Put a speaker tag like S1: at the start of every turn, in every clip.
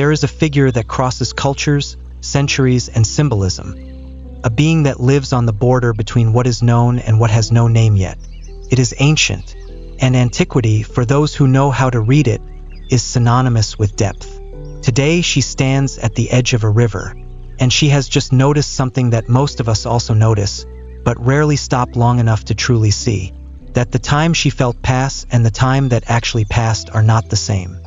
S1: There is a figure that crosses cultures, centuries, and symbolism, a being that lives on the border between what is known and what has no name yet. It is ancient, and antiquity, for those who know how to read it, is synonymous with depth. Today she stands at the edge of a river, and she has just noticed something that most of us also notice, but rarely stop long enough to truly see, that the time she felt pass and the time that actually passed are not the same.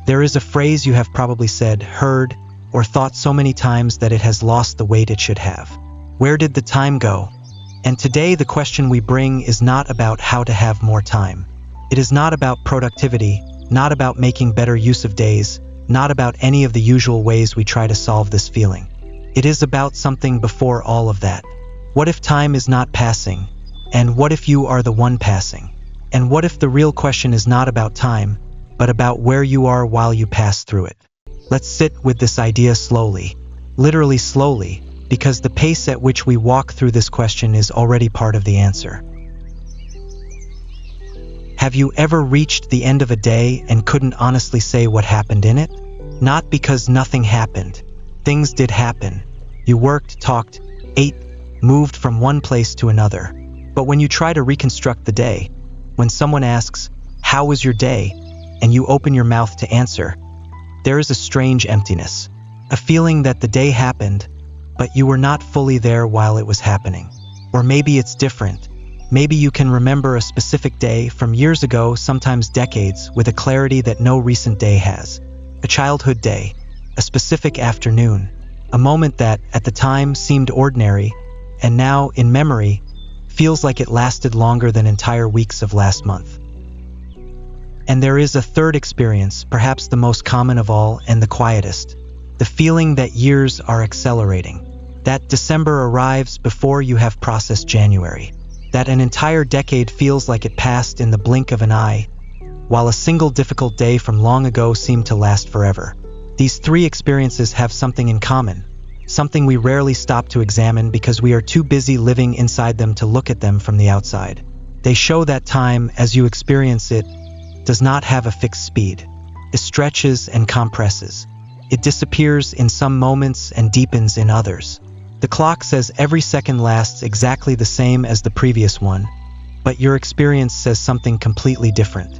S1: There is a phrase you have probably said, heard, or thought so many times that it has lost the weight it should have. Where did the time go? And today the question we bring is not about how to have more time. It is not about productivity, not about making better use of days, not about any of the usual ways we try to solve this feeling. It is about something before all of that. What if time is not passing? And what if you are the one passing? And what if the real question is not about time, but about where you are while you pass through it? Let's sit with this idea slowly, literally slowly, because the pace at which we walk through this question is already part of the answer. Have you ever reached the end of a day and couldn't honestly say what happened in it? Not because nothing happened. Things did happen. You worked, talked, ate, moved from one place to another. But when you try to reconstruct the day, when someone asks, "How was your day?" and you open your mouth to answer, there is a strange emptiness, a feeling that the day happened, but you were not fully there while it was happening. Or maybe it's different. Maybe you can remember a specific day from years ago, sometimes decades, with a clarity that no recent day has. A childhood day, a specific afternoon, a moment that, at the time, seemed ordinary, and now, in memory, feels like it lasted longer than entire weeks of last month. And there is a third experience, perhaps the most common of all and the quietest, the feeling that years are accelerating, that December arrives before you have processed January, that an entire decade feels like it passed in the blink of an eye, while a single difficult day from long ago seemed to last forever. These three experiences have something in common, something we rarely stop to examine because we are too busy living inside them to look at them from the outside. They show that time, as you experience it, does not have a fixed speed. It stretches and compresses. It disappears in some moments and deepens in others. The clock says every second lasts exactly the same as the previous one, but your experience says something completely different.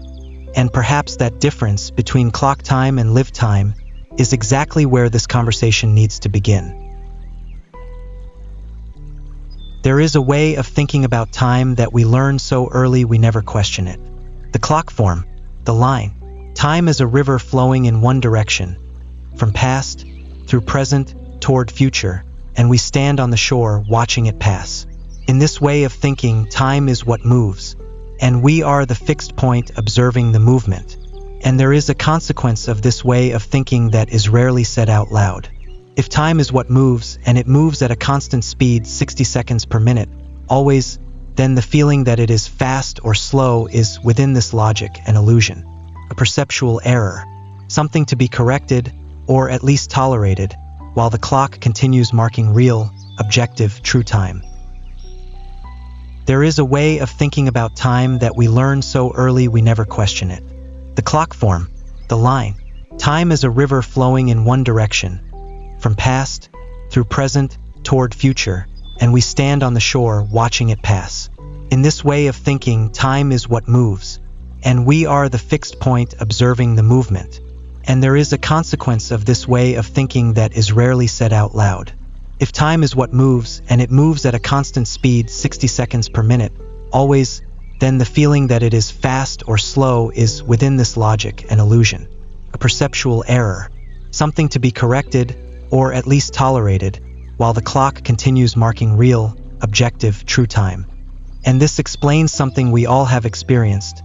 S1: And perhaps that difference between clock time and lived time is exactly where this conversation needs to begin. There is a way of thinking about time that we learn so early we never question it. The clock form, the line. Time is a river flowing in one direction, from past, through present, toward future, and we stand on the shore watching it pass. In this way of thinking, time is what moves, and we are the fixed point observing the movement. And there is a consequence of this way of thinking that is rarely said out loud. If time is what moves, and it moves at a constant speed, 60 seconds per minute, always, then the feeling that it is fast or slow is, within this logic, an illusion, a perceptual error, something to be corrected, or at least tolerated, while the clock continues marking real, objective, true time. There is a way of thinking about time that we learn so early we never question it. The clock form, the line. Time is a river flowing in one direction, from past, through present, toward future, and we stand on the shore watching it pass. In this way of thinking, time is what moves, and we are the fixed point observing the movement. And there is a consequence of this way of thinking that is rarely said out loud. If time is what moves, and it moves at a constant speed, 60 seconds per minute, always, then the feeling that it is fast or slow is, within this logic, an illusion, a perceptual error, something to be corrected, or at least tolerated, while the clock continues marking real, objective, true time. And this explains something we all have experienced,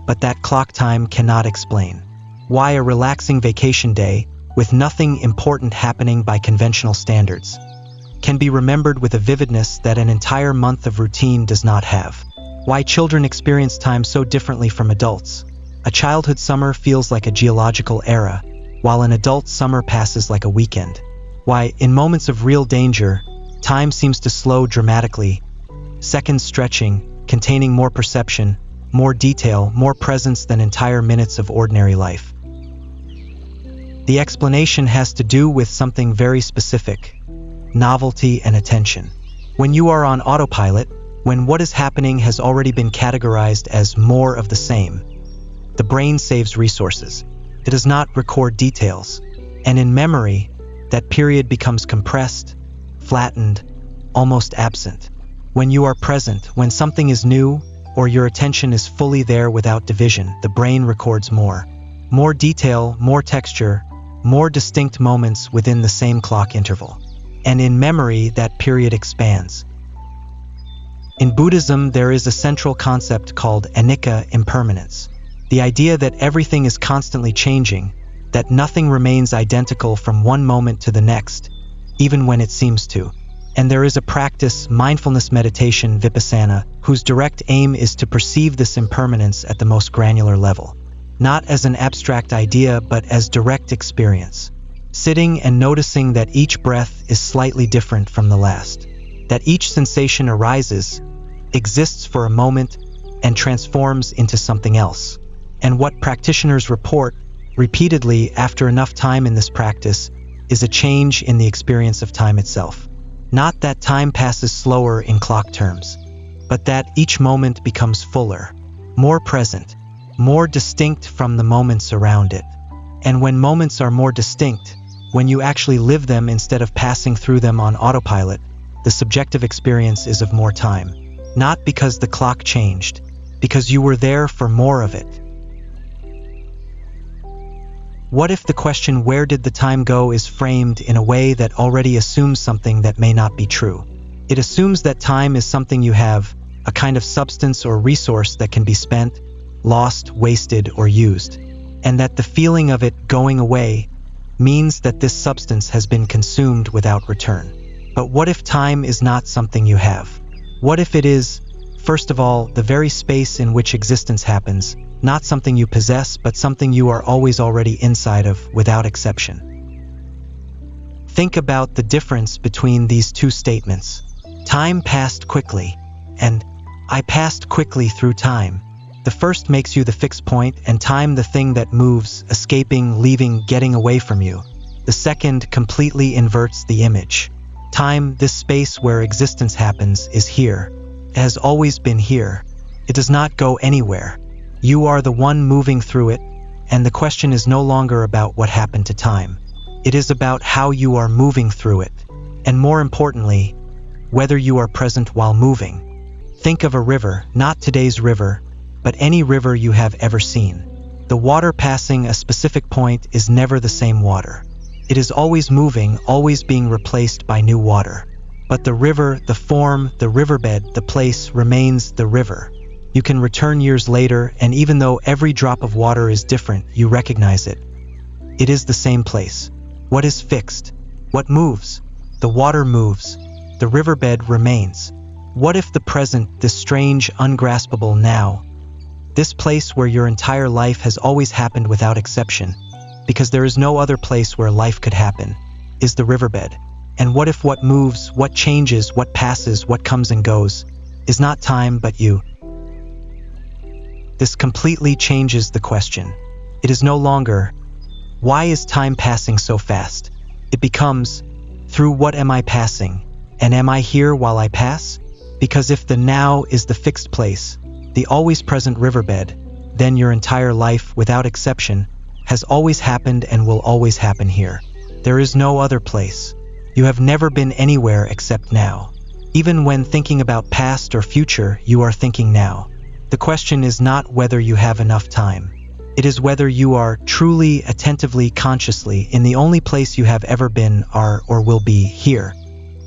S1: but that clock time cannot explain. Why a relaxing vacation day, with nothing important happening by conventional standards, can be remembered with a vividness that an entire month of routine does not have. Why children experience time so differently from adults. A childhood summer feels like a geological era, while an adult summer passes like a weekend. Why, in moments of real danger, time seems to slow dramatically, seconds stretching, containing more perception, more detail, more presence than entire minutes of ordinary life. The explanation has to do with something very specific: novelty and attention. When you are on autopilot, when what is happening has already been categorized as more of the same, the brain saves resources. It does not record details. And in memory, that period becomes compressed, flattened, almost absent. When you are present, when something is new, or your attention is fully there without division, the brain records more. More detail, more texture, more distinct moments within the same clock interval. And in memory, that period expands. In Buddhism, there is a central concept called anicca, impermanence. The idea that everything is constantly changing, that nothing remains identical from one moment to the next, even when it seems to. And there is a practice, mindfulness meditation, vipassana, whose direct aim is to perceive this impermanence at the most granular level. Not as an abstract idea, but as direct experience. Sitting and noticing that each breath is slightly different from the last. That each sensation arises, exists for a moment, and transforms into something else. And what practitioners report, repeatedly after enough time in this practice, is a change in the experience of time itself. Not that time passes slower in clock terms, but that each moment becomes fuller, more present, more distinct from the moments around it. And when moments are more distinct, when you actually live them instead of passing through them on autopilot, the subjective experience is of more time. Not because the clock changed, because you were there for more of it. What if the question, where did the time go, is framed in a way that already assumes something that may not be true? It assumes that time is something you have, a kind of substance or resource that can be spent, lost, wasted, or used, and that the feeling of it going away means that this substance has been consumed without return. But what if time is not something you have? What if it is, first of all, the very space in which existence happens, not something you possess, but something you are always already inside of, without exception? Think about the difference between these two statements. Time passed quickly, and I passed quickly through time. The first makes you the fixed point, and time the thing that moves, escaping, leaving, getting away from you. The second completely inverts the image. Time, this space where existence happens, is here. It has always been here. It does not go anywhere. You are the one moving through it, and the question is no longer about what happened to time. It is about how you are moving through it, and more importantly, whether you are present while moving. Think of a river, not today's river, but any river you have ever seen. The water passing a specific point is never the same water. It is always moving, always being replaced by new water. But the river, the form, the riverbed, the place remains the river. You can return years later, and even though every drop of water is different, you recognize it. It is the same place. What is fixed? What moves? The water moves. The riverbed remains. What if the present, this strange, ungraspable now, this place where your entire life has always happened without exception, because there is no other place where life could happen, is the riverbed? And what if what moves, what changes, what passes, what comes and goes, is not time but you? This completely changes the question. It is no longer, why is time passing so fast? It becomes, through what am I passing? And am I here while I pass? Because if the now is the fixed place, the always present riverbed, then your entire life, without exception, has always happened and will always happen here. There is no other place. You have never been anywhere except now. Even when thinking about past or future, you are thinking now. The question is not whether you have enough time. It is whether you are truly, attentively, consciously in the only place you have ever been, are, or will be, here.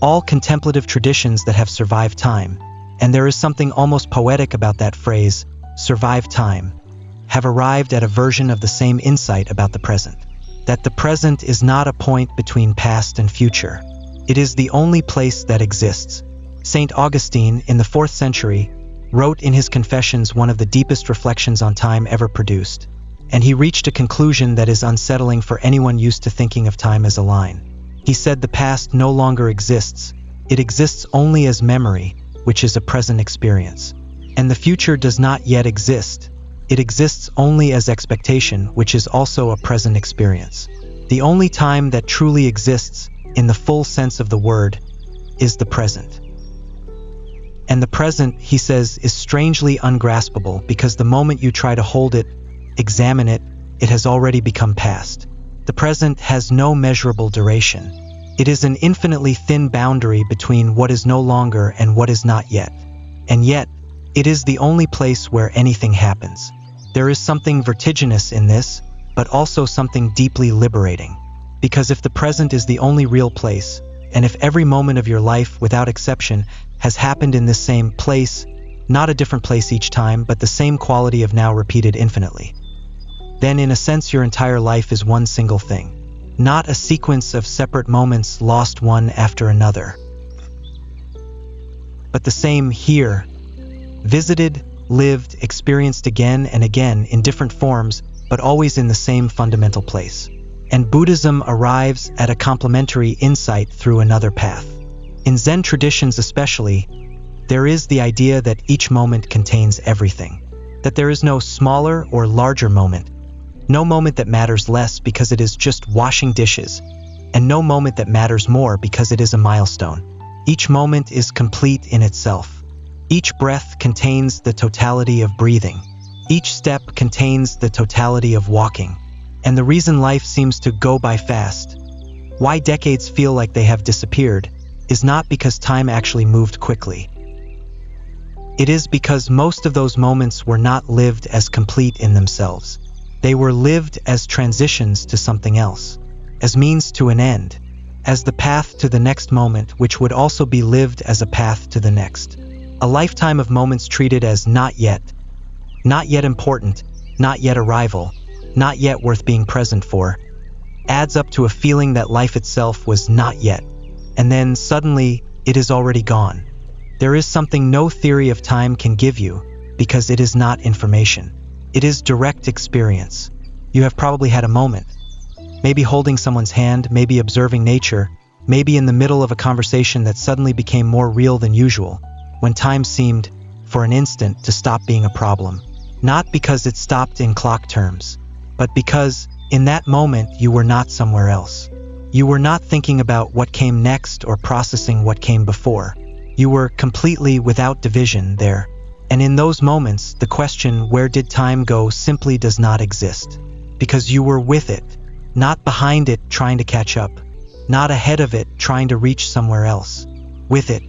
S1: All contemplative traditions that have survived time, and there is something almost poetic about that phrase, survive time, have arrived at a version of the same insight about the present. That the present is not a point between past and future. It is the only place that exists. Saint Augustine, in the 4th century, wrote in his Confessions one of the deepest reflections on time ever produced, and he reached a conclusion that is unsettling for anyone used to thinking of time as a line. He said the past no longer exists. It exists only as memory, which is a present experience. And the future does not yet exist. It exists only as expectation, which is also a present experience. The only time that truly exists, in the full sense of the word, is the present. And the present, he says, is strangely ungraspable because the moment you try to hold it, examine it, it has already become past. The present has no measurable duration. It is an infinitely thin boundary between what is no longer and what is not yet. And yet, it is the only place where anything happens. There is something vertiginous in this, but also something deeply liberating. Because if the present is the only real place, and if every moment of your life, without exception, has happened in this same place, not a different place each time, but the same quality of now repeated infinitely, then in a sense your entire life is one single thing, not a sequence of separate moments lost one after another, but the same here, visited, lived, experienced again and again in different forms, but always in the same fundamental place. And Buddhism arrives at a complementary insight through another path. In Zen traditions especially, there is the idea that each moment contains everything, that there is no smaller or larger moment, no moment that matters less because it is just washing dishes, and no moment that matters more because it is a milestone. Each moment is complete in itself. Each breath contains the totality of breathing. Each step contains the totality of walking. And the reason life seems to go by fast, why decades feel like they have disappeared, is not because time actually moved quickly. It is because most of those moments were not lived as complete in themselves. They were lived as transitions to something else, as means to an end, as the path to the next moment, which would also be lived as a path to the next. A lifetime of moments treated as not yet important, not yet arrival, not yet worth being present for, adds up to a feeling that life itself was not yet, and then suddenly it is already gone. There is something no theory of time can give you, because it is not information. It is direct experience. You have probably had a moment, maybe holding someone's hand, maybe observing nature, maybe in the middle of a conversation that suddenly became more real than usual, when time seemed, for an instant, to stop being a problem. Not because it stopped in clock terms, but because, in that moment, you were not somewhere else. You were not thinking about what came next or processing what came before. You were completely without division there. And in those moments, the question, where did time go, simply does not exist. Because you were with it, not behind it trying to catch up, not ahead of it trying to reach somewhere else. With it.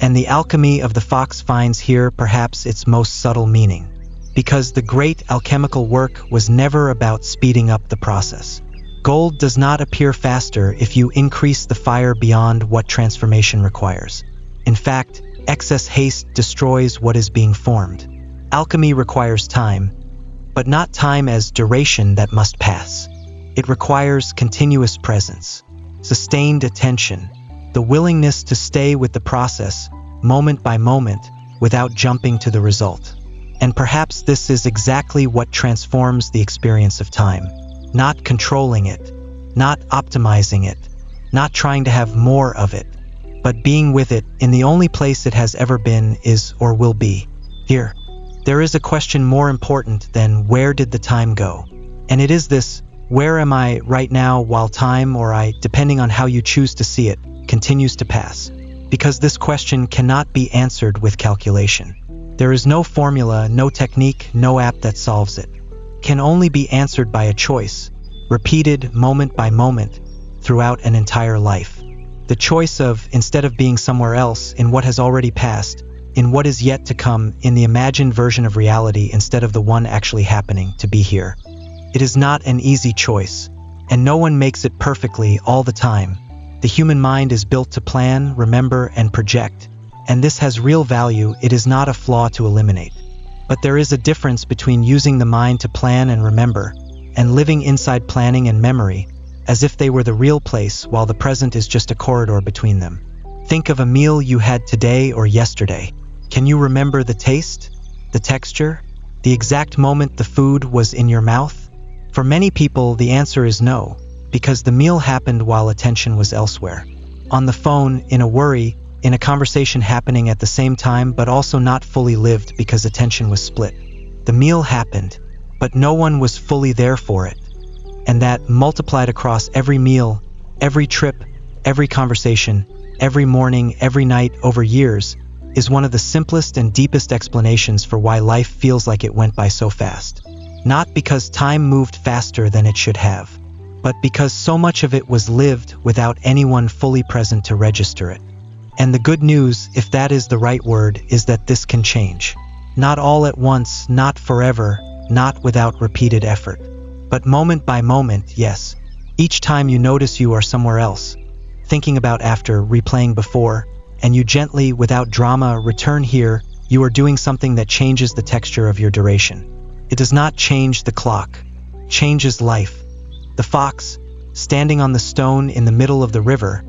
S1: And the alchemy of the fox finds here perhaps its most subtle meaning. Because the great alchemical work was never about speeding up the process. Gold does not appear faster if you increase the fire beyond what transformation requires. In fact, excess haste destroys what is being formed. Alchemy requires time, but not time as duration that must pass. It requires continuous presence, sustained attention, the willingness to stay with the process, moment by moment, without jumping to the result. And perhaps this is exactly what transforms the experience of time. Not controlling it, not optimizing it, not trying to have more of it, but being with it in the only place it has ever been, is, or will be, here. There is a question more important than where did the time go? And it is this, where am I right now while time, or I, depending on how you choose to see it, continues to pass? Because this question cannot be answered with calculation. There is no formula, no technique, no app that solves it. Can only be answered by a choice, repeated moment by moment, throughout an entire life. The choice of, instead of being somewhere else, in what has already passed, in what is yet to come, in the imagined version of reality instead of the one actually happening, to be here. It is not an easy choice, and no one makes it perfectly all the time. The human mind is built to plan, remember, and project. And this has real value. It is not a flaw to eliminate. But there is a difference between using the mind to plan and remember, and living inside planning and memory, as if they were the real place while the present is just a corridor between them. Think of a meal you had today or yesterday. Can you remember the taste, the texture, the exact moment the food was in your mouth? For many people, the answer is no, because the meal happened while attention was elsewhere. On the phone, in a worry, in a conversation happening at the same time but also not fully lived because attention was split. The meal happened, but no one was fully there for it. And that, multiplied across every meal, every trip, every conversation, every morning, every night, over years, is one of the simplest and deepest explanations for why life feels like it went by so fast. Not because time moved faster than it should have, but because so much of it was lived without anyone fully present to register it. And the good news, if that is the right word, is that this can change. Not all at once, not forever, not without repeated effort. But moment by moment, yes. Each time you notice you are somewhere else, thinking about after, replaying before, and you gently, without drama, return here, you are doing something that changes the texture of your duration. It does not change the clock, changes life. The fox, standing on the stone in the middle of the river,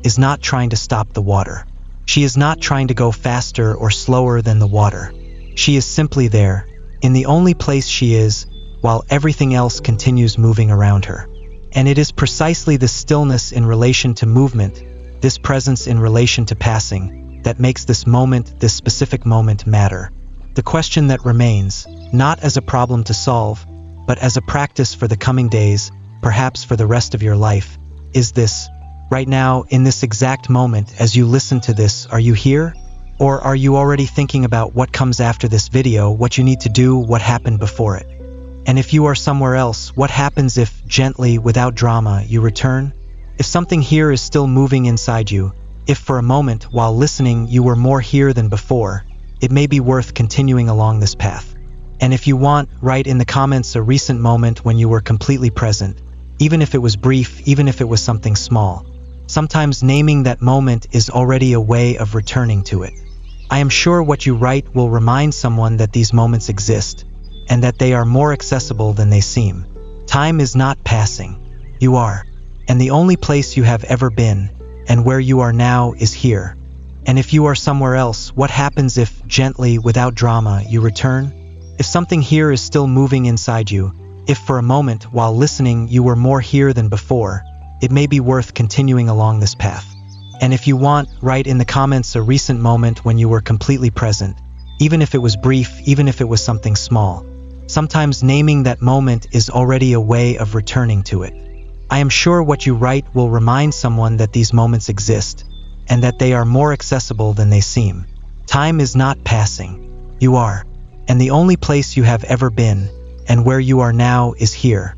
S1: is not trying to stop the water. She is not trying to go faster or slower than the water. She is simply there, in the only place she is, while everything else continues moving around her. And it is precisely the stillness in relation to movement, this presence in relation to passing, that makes this moment, this specific moment, matter. The question that remains, not as a problem to solve, but as a practice for the coming days, perhaps for the rest of your life, is this: right now, in this exact moment, as you listen to this, are you here? Or are you already thinking about what comes after this video, what you need to do, what happened before it? And if you are somewhere else, what happens if, gently, without drama, you return? If something here is still moving inside you, if for a moment, while listening, you were more here than before, it may be worth continuing along this path. And if you want, write in the comments a recent moment when you were completely present, even if it was brief, even if it was something small. Sometimes naming that moment is already a way of returning to it. I am sure what you write will remind someone that these moments exist, and that they are more accessible than they seem. Time is not passing. You are. And the only place you have ever been, and where you are now, is here. And if you are somewhere else, what happens if, gently, without drama, you return? If something here is still moving inside you, if for a moment, while listening, you were more here than before, it may be worth continuing along this path. And if you want, write in the comments a recent moment when you were completely present, even if it was brief, even if it was something small. Sometimes naming that moment is already a way of returning to it. I am sure what you write will remind someone that these moments exist, and that they are more accessible than they seem. Time is not passing. You are. And the only place you have ever been, and where you are now, is here.